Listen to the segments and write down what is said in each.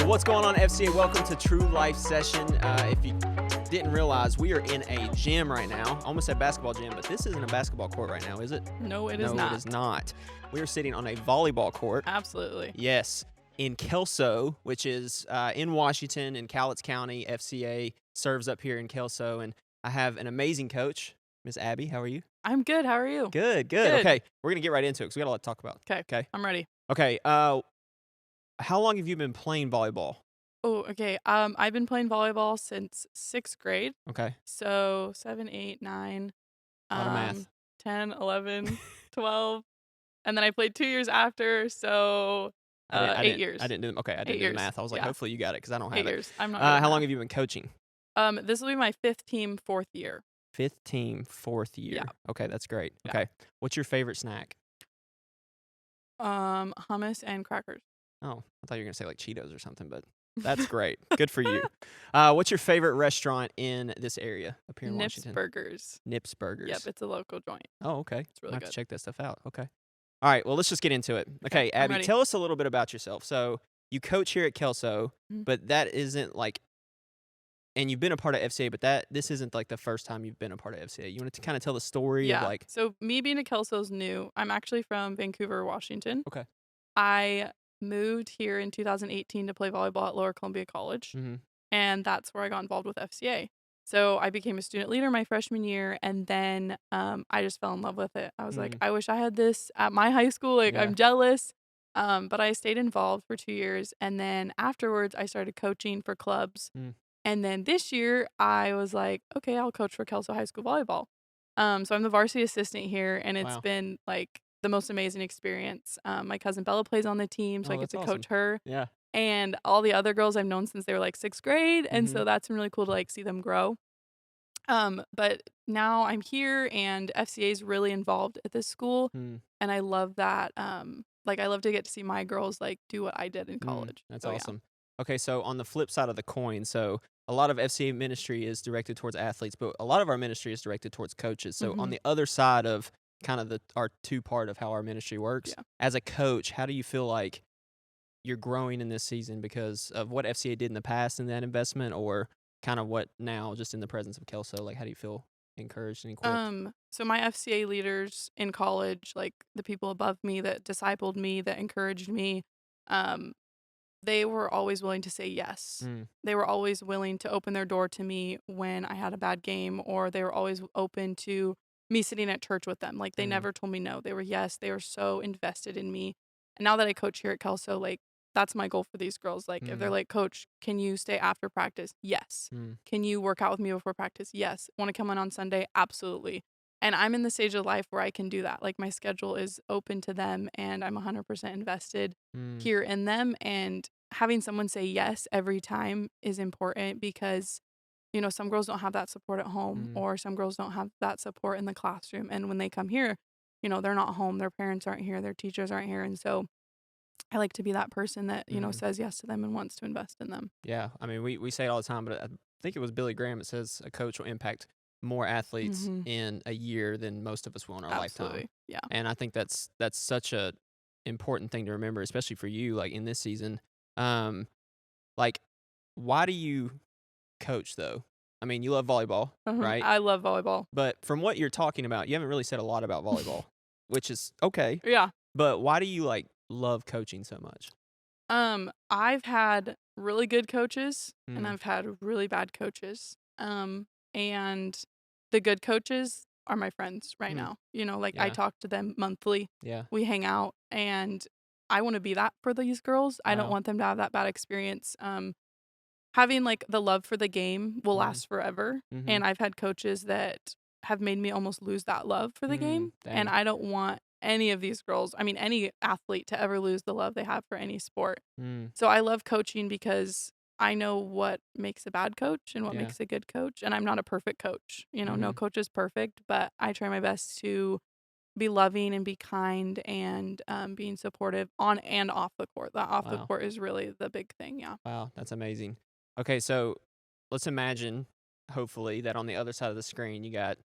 Well, what's going on, FCA? Welcome to True Life Session. If you didn't realize, we are in a gym right now. I almost said basketball gym, but this isn't a basketball court right now, is it? No, it is not. No, it is not. We are sitting on a volleyball court. Absolutely. Yes, in Kelso, which is in Washington in Cowlitz County. FCA serves up here in Kelso, and I have an amazing coach, Miss Abby. How are you? I'm good. How are you? Good. Okay, we're going to get right into it because we got a lot to talk about. Okay. I'm ready. Okay, how long have you been playing volleyball? Oh, okay. I've been playing volleyball since 6th grade. Okay. So 7, 8, 9, A lot of math. 10, 11, 12. And then I played 2 years after, so 8 years. I didn't do okay. I didn't do the math. I was like, hopefully you got it because I don't have 8 years. I'm not. How long have you been coaching? This will be my 5th team, 4th year. 5th team, 4th year. Yeah. Okay, that's great. Yeah. Okay, what's your favorite snack? Hummus and crackers. Oh, I thought you were gonna say like Cheetos or something, but that's great. Good for you. What's your favorite restaurant in this area up here in Nips Washington? Burgers. Nips Burgers. Yep, it's a local joint. Oh, okay. It's really I'll have good. to check that stuff out. Okay. All right. Well, let's just get into it. Okay, I'm Abby, ready. tell us a little bit about yourself. So you coach here at Kelso, Mhm. but that isn't like, and you've been a part of FCA, but this isn't like the first time you've been a part of FCA. You want to kind of tell the story of like. So me being a Kelso's new. I'm actually from Vancouver, Washington. Okay. I moved here in 2018 to play volleyball at Lower Columbia College, Mm-hmm. and that's where I got involved with FCA. So I became a student leader my freshman year, and then I just fell in love with it. I was like, I wish I had this at my high school. Like, Yeah. I'm jealous. But I stayed involved for 2 years, and then afterwards I started coaching for clubs. Mm. And then this year I was like, okay, I'll coach for Kelso High School volleyball. So I'm the varsity assistant here, and it's Wow. been like the most amazing experience. My cousin Bella plays on the team, so Oh, I get that's to coach her. Yeah. And all the other girls I've known since they were like 6th grade, and Mhm. so that's been really cool to like see them grow. But now I'm here, and FCA is really involved at this school, Mm. and I love that. Like I love to get to see my girls like do what I did in Mm. college. That's So, yeah. awesome. Okay, so on the flip side of the coin, so a lot of FCA ministry is directed towards athletes, but a lot of our ministry is directed towards coaches. So on Mhm. the other side of kind of our two-part of how our ministry works, Yeah. as a coach, how do you feel like you're growing in this season because of what FCA did in the past in that investment, or kind of what now just in the presence of Kelso? Like, how do you feel encouraged and equipped? So my FCA leaders in college, like the people above me that discipled me, that encouraged me, um, they were always willing to say yes. Mm. They were always willing to open their door to me when I had a bad game, or they were always open to me sitting at church with them. Like they Mhm. never told me no. They were yes. They were so invested in me. And now that I coach here at Kelso, like that's my goal for these girls. Like if they're like, Coach, can you stay after practice? Yes. Mm. Can you work out with me before practice? Yes. Want to come in on Sunday? Absolutely. And I'm in the stage of life where I can do that. Like my schedule is open to them, and I'm 100% invested Mm. here in them. And having someone say yes every time is important because, you know, some girls don't have that support at home, Mm. or some girls don't have that support in the classroom. And when they come here, you know, they're not home. Their parents aren't here. Their teachers aren't here. And so I like to be that person that, you know, Mm. says yes to them and wants to invest in them. Yeah, I mean, we say it all the time, but I think it was Billy Graham that says a coach will impact more athletes Mhm. in a year than most of us will in our lifetime. Absolutely. Yeah. And I think that's such a important thing to remember, especially for you, like in this season. Like, why do you coach though? I mean, you love volleyball, right? I love volleyball. But from what you're talking about, you haven't really said a lot about volleyball, which is okay. Yeah. But why do you like love coaching so much? I've had really good coaches and Mm. I've had really bad coaches. And the good coaches are my friends right Mm. now. You know, like I Yeah. talk to them monthly. Yeah. We hang out, and I want to be that for these girls. I don't Wow. want them to have that bad experience. Having like the love for the game will Mhm. last forever. Mhm. And I've had coaches that have made me almost lose that love for the game. And Dang. I don't want any of these girls, I mean, any athlete to ever lose the love they have for any sport. Mm. So I love coaching because I know what makes a bad coach and what Yeah. makes a good coach. And I'm not a perfect coach. You know, no Mhm. coach is perfect, but I try my best to be loving and be kind and being supportive on and off the court. The off the Wow. court is really the big thing. Yeah. Wow, that's amazing. Okay, so let's imagine, hopefully, that on the other side of the screen, you got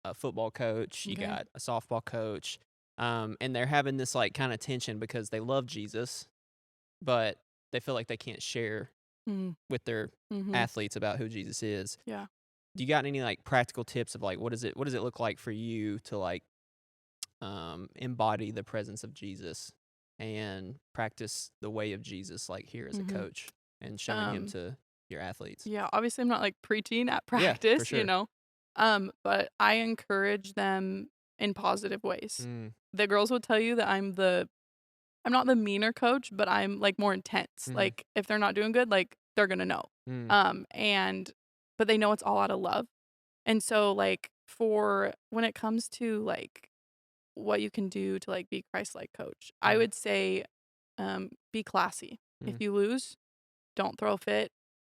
a football coach, you Okay. got a softball coach, and they're having this like kind of tension because they love Jesus, but they feel like they can't share Mhm. with their Mhm. athletes about who Jesus is. Yeah. Do you got any like practical tips of like what does it look like for you to like embody the presence of Jesus and practice the way of Jesus like here as a Mhm. coach and showing him Um, to your athletes? yeah, obviously I'm not like preaching at Yeah, for practice, sure. but I encourage them in positive ways. Mm, The girls will tell you that I'm not the meaner coach, but I'm like more intense. mm-hmm, Like if they're not doing good, like they're gonna know. mm, And but they know it's all out of love. And so like for when it comes to like what you can do to like be Christ-like coach, I mm, would say be classy. If mm, you lose, don't throw a fit,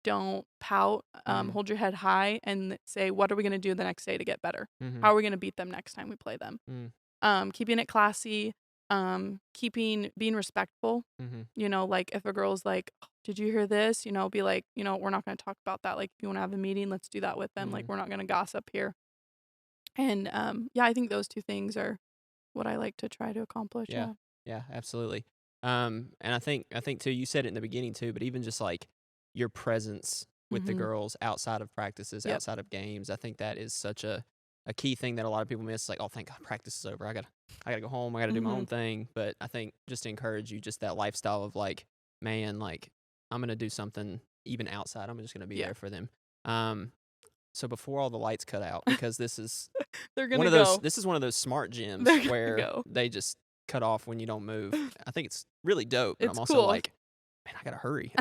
don't pout, mm, hold your head high and say, what are we going to do the next day to get better? mm-hmm, How are we going to beat them next time we play them? mm, Keeping it classy, being respectful. mm-hmm, Like if a girl's like, "Oh, did you hear this? Be like, we're not going to talk about that. Like if you want to have a meeting, let's do that with them. Like mm, we're not going to gossip here. And yeah, I think those two things are what I like to try to accomplish. yeah, Yeah. yeah, absolutely. And I think too, you said it in the beginning too, but even just like your presence with the Mhm. girls outside of practices, Yep. outside of games, I think that is such a key thing that a lot of people miss. Like, oh, thank God practice is over. I gotta go home. I gotta do my own Mhm. thing. But I think just to encourage you, just that lifestyle of like, man, like I'm gonna do something even outside. I'm just gonna be Yeah. there for them. Um, so before all the lights cut out, because They're gonna go. this is one of those smart They're gyms gonna where go. they just cut off when you don't move. I think it's really dope, but I'm It's also cool. like, man, I gotta hurry.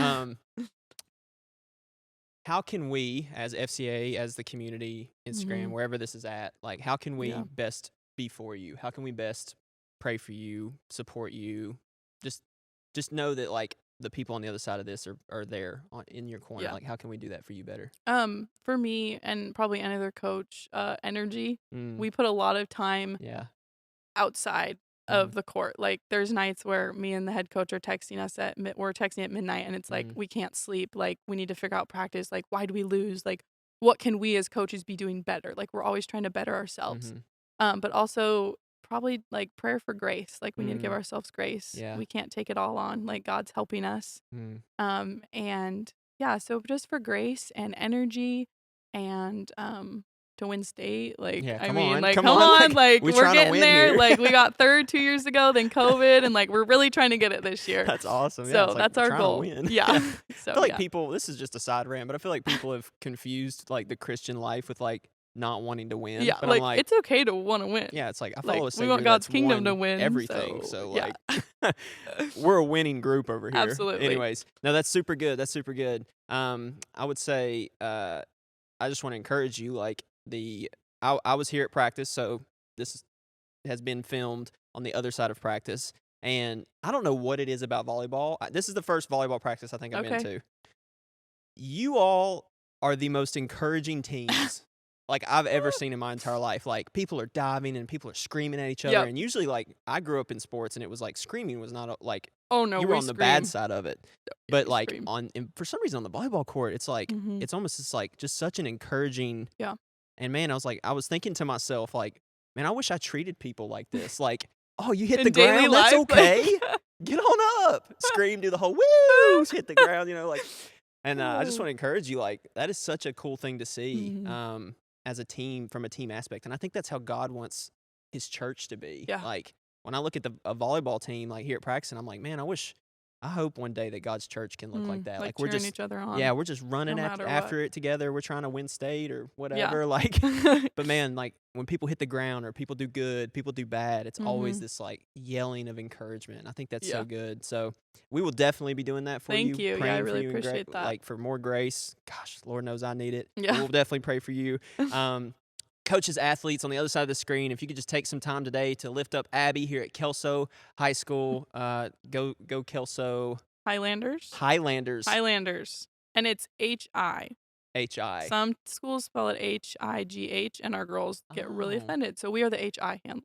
How can we as FCA, as the community, Instagram, Mhm. wherever this is at, like how can we Yeah. best be for you? How can we best pray for you, support you? Just just know that like the people on the other side of this are there in your corner. Yeah. Like how can we do that for you better? For me and probably any other coach, energy. Mm, We put a lot of time yeah. outside Mm, of the court. Like there's nights where me and the head coach are texting us we're texting at midnight and it's like mm, we can't sleep. Like we need to figure out practice. Like why do we lose? Like what can we as coaches be doing better? Like we're always trying to better ourselves. mm-hmm, But also probably like prayer for grace. Like we need to give mm, ourselves grace. yeah. We can't take it all on. Like God's helping us. Mm. And yeah, so just for grace and energy and to win state, like Yeah, I come mean, on, like come come on, on, like like we we're trying to getting win there. here. Like we got third 2 years ago, then COVID, and like we're really trying to get it this year. That's awesome. Yeah, So it's like that's we're our trying to goal. win. Yeah. Yeah. I So feel like yeah. people, this is just a side rant, but I feel like people have confused like the Christian life with like not wanting to win. Yeah, But I'm like like, it's okay to want to win. yeah, it's like I Like follow a we want savior God's that's kingdom to won win. everything. So So yeah. like we're a winning group over here. Absolutely. Anyways, no, that's super good. That's super good. I would say I just want to encourage you like I was here at practice, so has been filmed on the other side of practice. And I don't know what it is about volleyball. This is the first volleyball practice I think I've been Okay. to. You all are the most encouraging teams like I've ever seen in my entire life. Like people are diving and people are screaming at each other. Yep. And usually, like I grew up in sports, and it was like screaming was not like Oh no, you were we on the bad scream. side of it. Yeah, But we like scream. for some reason on the volleyball court, it's like Mhm. it's almost just like just such an encouraging. Yeah. And man, I was thinking to myself like, man, I wish I treated people like this. Like, oh, you hit In the daily ground, that's life, like okay. Get on up, scream, do the whole woo, hit the ground, like. And I just want to encourage you, like that is such a cool thing to see Mhm. as a team from a team aspect, and I think that's how God wants His church to be. Yeah. Like when I look at a volleyball team, like here at practice, and I'm like, man, I hope one day that God's church can look like that. Like Like we're cheering just, each other on. yeah, we're just running No matter after what. it together. We're trying to win state or Yeah. whatever. Like, but man, like when people hit the ground or people do good, people do bad, it's always Mhm. this like yelling of encouragement. I think that's Yeah. so good. So we will definitely be doing that for Thank you, you. Yeah, I praying for really you and appreciate that. like for more grace. Gosh, Lord knows I need it. But Yeah. we'll definitely pray for you. Coaches, athletes on the other side of the screen, if you could just take some time today to lift up Abby here at Kelso High School. Go Kelso Highlanders. Highlanders. And it's HI. HI. Some schools spell it HIGH, and our girls get really Oh. offended. So we are the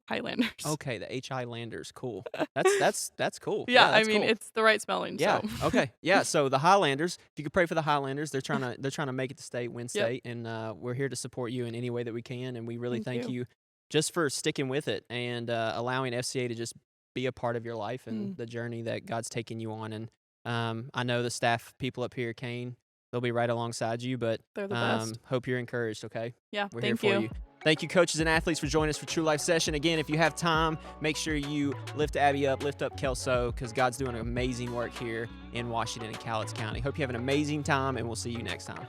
Highlanders. Okay, the HI Landers, cool. That's cool. Yeah, that's I mean cool. it's the right spelling. Yeah. So. Okay. Yeah. So the Highlanders, if you could pray for the Highlanders, they're trying to make it to state, win state, and we're here to support you in any way that we can. And we really thank you just for sticking with it and allowing FCA to just be a part of your life and the journey that God's taking you on. And I know the staff people up here, Kane, they'll be right alongside you, but They're the best. hope you're encouraged, okay? Yeah, We're here thank for you. you. Thank you, coaches and athletes, for joining us for True Life Session. Again, if you have time, make sure you lift Abby up, lift up Kelso, because God's doing amazing work here in Washington and Cowlitz County. Hope you have an amazing time, and we'll see you next time.